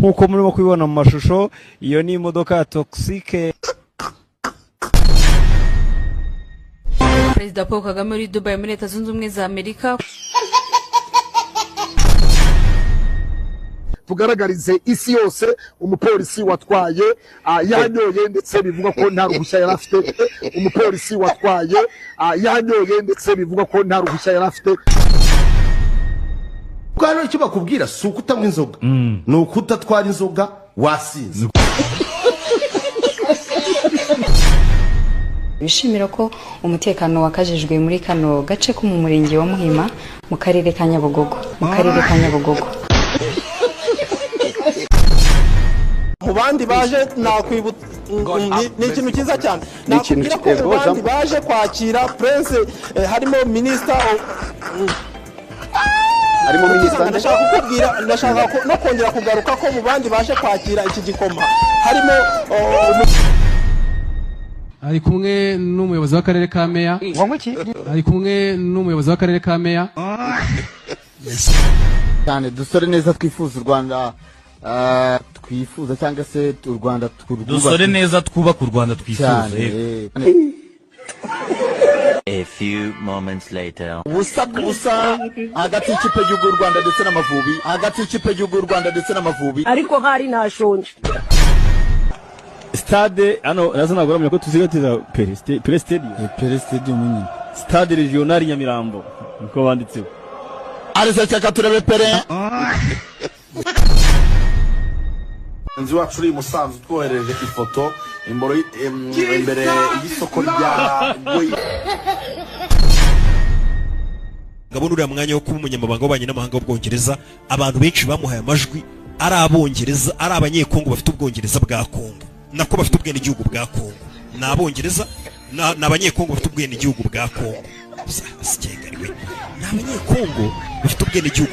nk'uko murimo kubibona mu mashusho, iyo ni imodoka ya toxique. Perezida Paul Kagame muri Dubai muri Leta Zunze Ubumwe za Amerika. Tugaragarize isi yose umupolisi watwaye yanyoye ndetse bivuga ko nta ruhushya yari afite. Umupolisi watwaye yanyoye ndetse bivuga ko nta ruhushya yari afite. Kwano icyo bakubwira si ukutanywa inzoga, ni ukutatwara inzoga wasinze. Bishimira ko umutekano wakajijwe muri kano gace ko mu murenge wa Muhima mu karere ka Nyabugogo. Mu bandi baje nakwibutsa ni ikintu cyiza cyane. Nakubwira ko mu bandi baje kwakira Prince harimo Minister ndashaka kukubwira, ndashaka no kongera kugaruka ko mu bandi baje kwakira iki gikoma harimo ari kumwe n'umuyobozi w'akarere ka Meya. Ari kumwe n'umuyobozi w'akarere ka Meya. Cyane dusore neza twifuza u Rwanda, twifuza cyangwa se u Rwanda dusore neza twubaka u Rwanda twifuza. A few moments later. Busa hagati y'ikipe y'u Rwanda ndetse n'Amavubi, ariko hari nashonje. Stade ano nazo nagoramye ko tuzigatiza Pere Stadium nyine. Stade Regional Nyamirambo niko banditseho. Arese cyaka turebe Pere. Nzi wacu uri Musanze twohereje ifoto imbere y'isoko rya Goyi. Ngabona uriya mwanya wo kuba umunyamabanga w'abanye n'amahanga w'Ubwongereza, abantu benshi bamuhaye amajwi ari Abongereza, ari Abanyekongo bafite Ubwongereza bwa Kongo, nako bafite ubwene igihugu bwa Kongo. Na Abongereza na Abanyekongo bafite ubwene igihugu bwa Kongo. Sikengariwe. Na Abanyekongo bafite ubwene igihugu